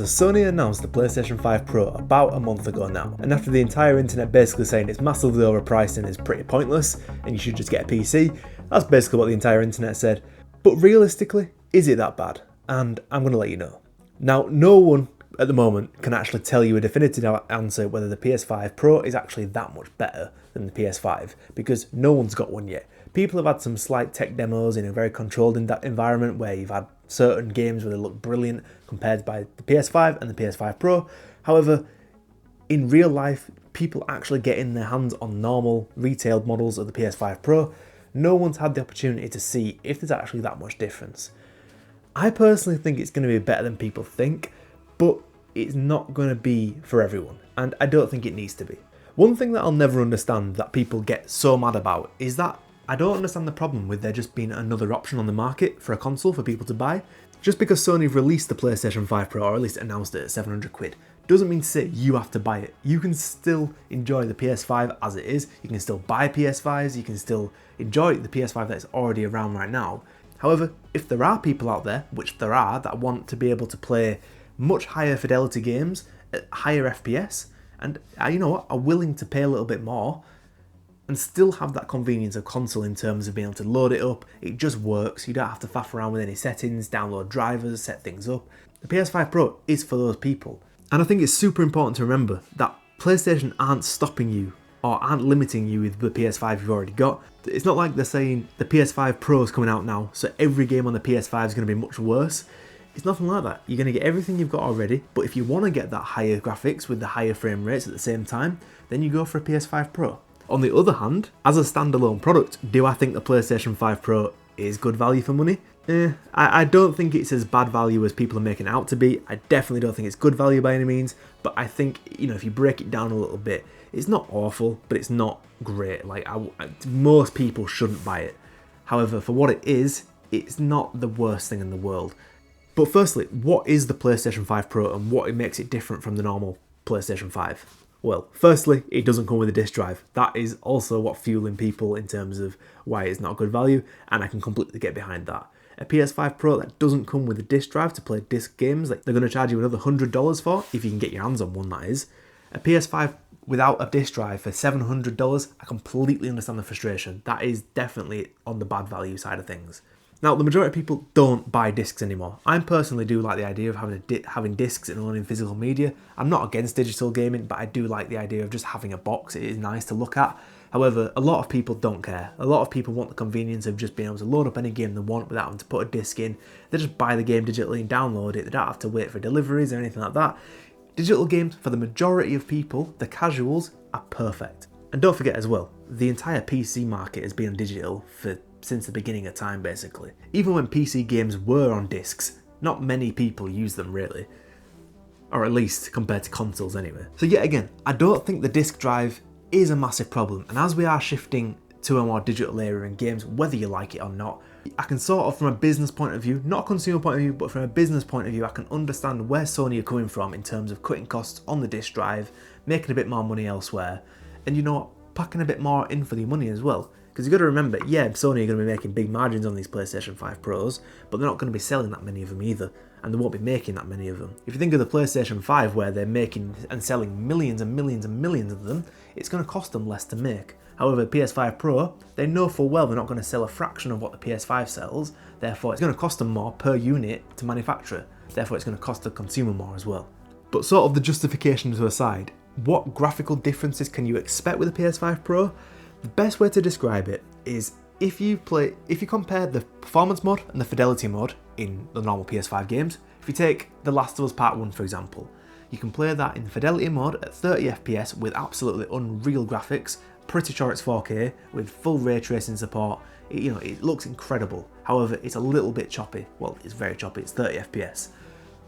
So Sony announced the PlayStation 5 Pro about a month ago now, and after the entire internet basically saying it's massively overpriced and is pretty pointless and you should just get a PC, that's basically what the entire internet said. But realistically, is it that bad? And I'm going to let you know. Now, no one at the moment can actually tell you a definitive answer whether the PS5 Pro is actually that much better than the PS5, because no one's got one yet. People have had some slight tech demos in a very controlled environment where you've had certain games where they look brilliant compared by the PS5 and the PS5 Pro. However, in real life, people actually getting their hands on normal retailed models of the PS5 Pro, no one's had the opportunity to see if there's actually that much difference. I personally think it's going to be better than people think, but it's not going to be for everyone, and I don't think it needs to be. One thing that I'll never understand that people get so mad about is that I don't understand the problem with there just being another option on the market for a console for people to buy. Just because Sony released the PlayStation 5 Pro, or at least announced it at 700 quid, doesn't mean to say you have to buy it. You can still enjoy the PS5 as it is, you can still buy PS5s, you can still enjoy the PS5 that's already around right now. However, if there are people out there, which there are, that want to be able to play much higher fidelity games at higher FPS, and you know what, are willing to pay a little bit more, and still have that convenience of console in terms of being able to load it up, it just works, you don't have to faff around with any settings, download drivers, set things up. The PS5 Pro is for those people. And I think it's super important to remember that PlayStation aren't stopping you or aren't limiting you with the PS5 you've already got. It's not like they're saying the PS5 Pro is coming out now, so every game on the PS5 is going to be much worse. It's nothing like that. You're going to get everything you've got already, but if you want to get that higher graphics with the higher frame rates at the same time, then you go for a PS5 Pro. On the other hand, as a standalone product, do I think the PlayStation 5 Pro is good value for money? I don't think it's as bad value as people are making it out to be. I definitely don't think it's good value by any means, but I think, if you break it down a little bit, it's not awful, but it's not great. Most people shouldn't buy it. However, for what it is, it's not the worst thing in the world. But firstly, what is the PlayStation 5 Pro and what makes it different from the normal PlayStation 5? Well, firstly, it doesn't come with a disc drive. That is also what's fueling people in terms of why it's not good value, and I can completely get behind that. A PS5 Pro that doesn't come with a disc drive to play disc games, they're going to charge you another $100 for, if you can get your hands on one, that is. A PS5 without a disc drive for $700, I completely understand the frustration. That is definitely on the bad value side of things. Now, the majority of people don't buy discs anymore. I personally do like the idea of having discs and owning physical media. I'm not against digital gaming, but I do like the idea of just having a box. It is nice to look at. However, a lot of people don't care. A lot of people want the convenience of just being able to load up any game they want without having to put a disc in. They just buy the game digitally and download it. They don't have to wait for deliveries or anything like that. Digital games, for the majority of people, the casuals, are perfect. And don't forget as well, the entire PC market has been on digital since the beginning of time, basically. Even when PC games were on discs, not many people use them really. Or at least compared to consoles anyway. So yet again, I don't think the disc drive is a massive problem, and as we are shifting to a more digital era in games, whether you like it or not, I can sort of, from a business point of view, not a consumer point of view, but from a business point of view, I can understand where Sony are coming from in terms of cutting costs on the disc drive, making a bit more money elsewhere, and packing a bit more in for the money as well. Because you've got to remember, yeah, Sony are going to be making big margins on these PlayStation 5 Pros, but they're not going to be selling that many of them either, and they won't be making that many of them. If you think of the PlayStation 5 where they're making and selling millions and millions and millions of them, it's going to cost them less to make. However, PS5 Pro, they know full well they're not going to sell a fraction of what the PS5 sells, therefore it's going to cost them more per unit to manufacture, therefore it's going to cost the consumer more as well. But sort of the justification to the side, what graphical differences can you expect with the PS5 Pro? The best way to describe it is if you compare the performance mode and the fidelity mode in the normal PS5 games, if you take The Last of Us Part 1 for example, you can play that in fidelity mode at 30 FPS with absolutely unreal graphics, pretty sure it's 4K, with full ray tracing support. It looks incredible. However, it's a little bit choppy. Well, it's very choppy, it's 30 FPS.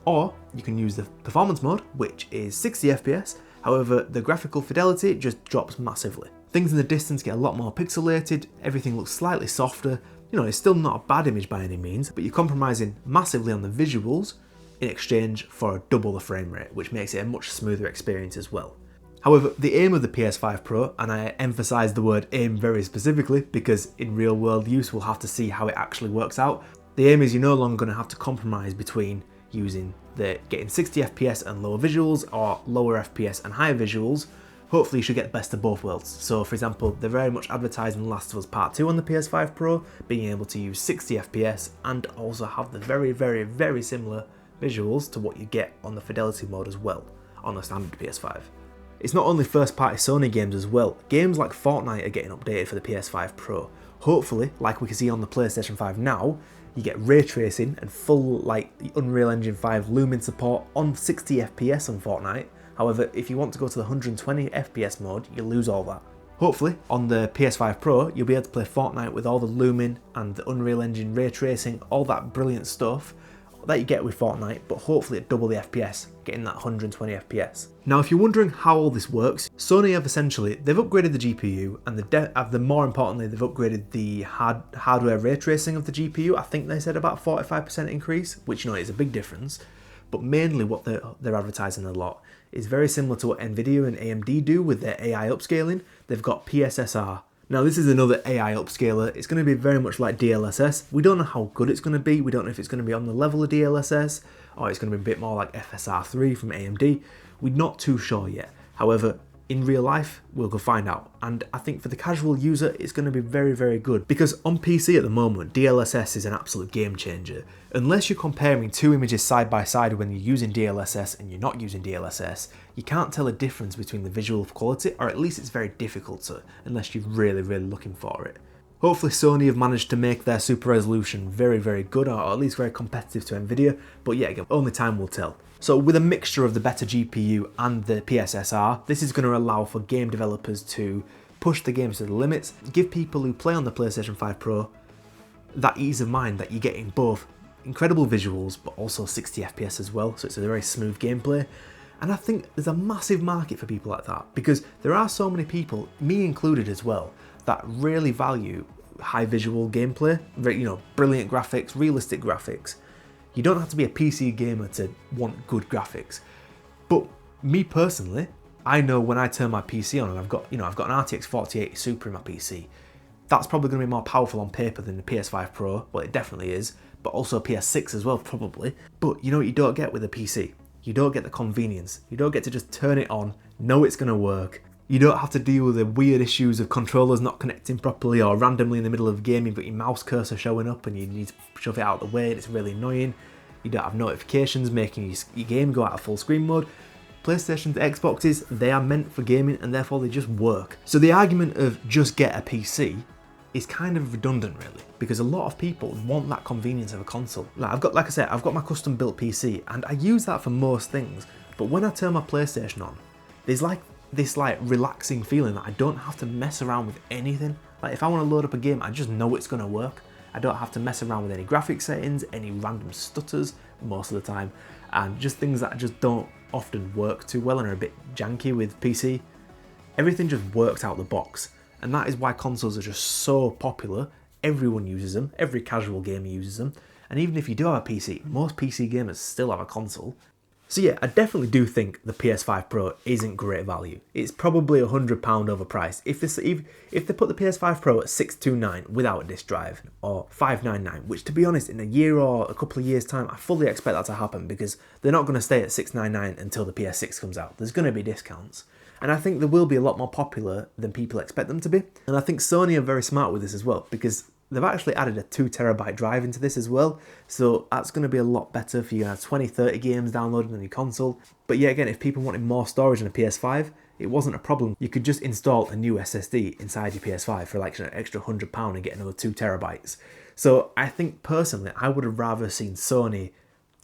Or you can use the performance mode, which is 60 FPS, however, the graphical fidelity just drops massively. Things in the distance get a lot more pixelated, everything looks slightly softer. It's still not a bad image by any means, but you're compromising massively on the visuals in exchange for double the frame rate, which makes it a much smoother experience as well. However, the aim of the PS5 Pro, and I emphasise the word aim very specifically because in real world use we'll have to see how it actually works out, the aim is you're no longer going to have to compromise between using the getting 60 FPS and lower visuals, or lower FPS and higher visuals, hopefully you should get the best of both worlds. So for example, they're very much advertising Last of Us Part 2 on the PS5 Pro, being able to use 60 FPS and also have the very similar visuals to what you get on the fidelity mode as well on the standard PS5. It's not only first party Sony games as well, games like Fortnite are getting updated for the PS5 Pro. Hopefully, like we can see on the PlayStation 5 now, you get ray tracing and full like Unreal Engine 5 Lumen support on 60 FPS on Fortnite. However, if you want to go to the 120 FPS mode, you lose all that. Hopefully, on the PS5 Pro, you'll be able to play Fortnite with all the Lumen and the Unreal Engine ray tracing, all that brilliant stuff that you get with Fortnite, but hopefully at double the FPS, getting that 120 FPS. Now, if you're wondering how all this works, Sony have essentially, they've upgraded the GPU, and more importantly, they've upgraded the hardware ray tracing of the GPU. I think they said about 45% increase, which, you know, is a big difference. But mainly what they're advertising a lot is very similar to what Nvidia and AMD do with their AI upscaling. They've got PSSR. Now this is another AI upscaler. It's going to be very much like DLSS. We don't know how good it's going to be. We don't know if it's going to be on the level of DLSS or it's going to be a bit more like FSR3 from AMD. We're not too sure yet. However, in real life, we'll go find out. And I think for the casual user, it's going to be very good, because on PC at the moment, DLSS is an absolute game changer. Unless you're comparing two images side by side when you're using DLSS and you're not using DLSS, you can't tell a difference between the visual quality, or at least it's very difficult to, unless you're really looking for it. Hopefully Sony have managed to make their super resolution very good, or at least very competitive to Nvidia, but yet again, only time will tell. So with a mixture of the better GPU and the PSSR, this is going to allow for game developers to push the games to the limits, give people who play on the PlayStation 5 Pro that ease of mind that you're getting both incredible visuals but also 60 FPS as well, so it's a very smooth gameplay. And I think there's a massive market for people like that, because there are so many people, me included as well, that really value high visual gameplay, you know, brilliant graphics, realistic graphics. You don't have to be a PC gamer to want good graphics. But me personally, I know when I turn my PC on and I've got an RTX 4080 Super in my PC, that's probably going to be more powerful on paper than the PS5 Pro. Well, it definitely is, but also PS6 as well, probably. But you know what you don't get with a PC? You don't get the convenience. You don't get to just turn it on, know it's going to work. You don't have to deal with the weird issues of controllers not connecting properly, or randomly in the middle of a game you've got your mouse cursor showing up and you need to shove it out of the way and it's really annoying. You don't have notifications making your game go out of full screen mode. PlayStations, Xboxes, they are meant for gaming and therefore they just work. So the argument of just get a PC is kind of redundant really, because a lot of people want that convenience of a console. Like I said, I've got my custom built PC and I use that for most things, but when I turn my PlayStation on, there's like this relaxing feeling that I don't have to mess around with anything. Like if I want to load up a game, I just know it's going to work. I don't have to mess around with any graphic settings, any random stutters most of the time, and just things that just don't often work too well and are a bit janky with PC. Everything just works out the box, and that is why consoles are just so popular. Everyone uses them, every casual gamer uses them, and even if you do have a PC, most PC gamers still have a console. So yeah, I definitely do think the PS5 Pro isn't great value. It's probably £100 overpriced. If they put the PS5 Pro at $629 without a disc drive, or $599, which to be honest, in a year or a couple of years' time, I fully expect that to happen, because they're not going to stay at $699 until the PS6 comes out. There's going to be discounts. And I think they will be a lot more popular than people expect them to be. And I think Sony are very smart with this as well, because they've actually added a 2TB drive into this as well, so that's going to be a lot better for you to have 20-30 games downloaded on your console. But yeah, again, if people wanted more storage on a PS5, it wasn't a problem. You could just install a new SSD inside your PS5 for like an extra £100 and get another 2TB. So I think personally, I would have rather seen Sony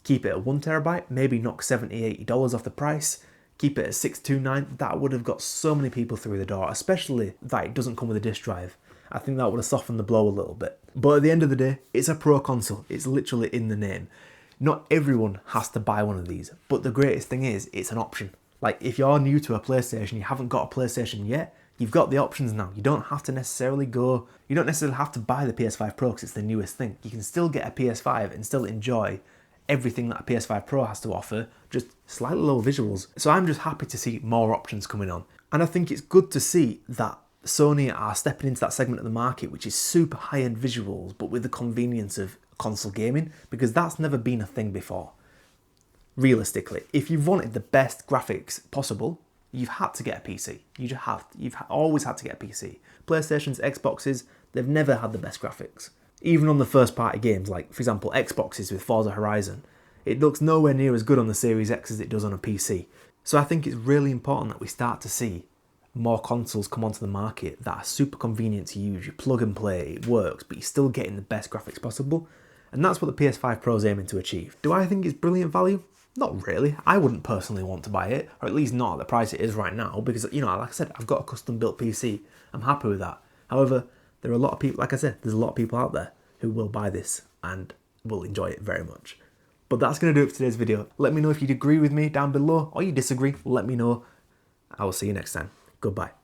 keep it at 1TB, maybe knock $70-80 off the price, keep it at $629. That would have got so many people through the door, especially that it doesn't come with a disc drive. I think that would have softened the blow a little bit. But at the end of the day, it's a pro console. It's literally in the name. Not everyone has to buy one of these, but the greatest thing is, it's an option. Like, if you're new to a PlayStation, you haven't got a PlayStation yet, you've got the options now. You don't necessarily have to buy the PS5 Pro because it's the newest thing. You can still get a PS5 and still enjoy everything that a PS5 Pro has to offer, just slightly lower visuals. So I'm just happy to see more options coming on. And I think it's good to see that Sony are stepping into that segment of the market which is super high-end visuals but with the convenience of console gaming, because that's never been a thing before. realistically, if you've wanted the best graphics possible, you've had to get a PC. You've always had to get a PC. PlayStations, Xboxes, they've never had the best graphics. Even on the first party games, like for example Xboxes with Forza Horizon, it looks nowhere near as good on the Series X as it does on a PC. So I think it's really important that we start to see more consoles come onto the market that are super convenient to use. You plug and play, it works, but you're still getting the best graphics possible. And that's what the PS5 Pro is aiming to achieve. Do I think it's brilliant value? Not really. I wouldn't personally want to buy it, or at least not at the price it is right now, because, you know, like I said, I've got a custom built PC. I'm happy with that. However, there are a lot of people, like I said, there's a lot of people out there who will buy this and will enjoy it very much. But that's going to do it for today's video. Let me know if you'd agree with me down below, or you disagree. Let me know. I will see you next time. Goodbye.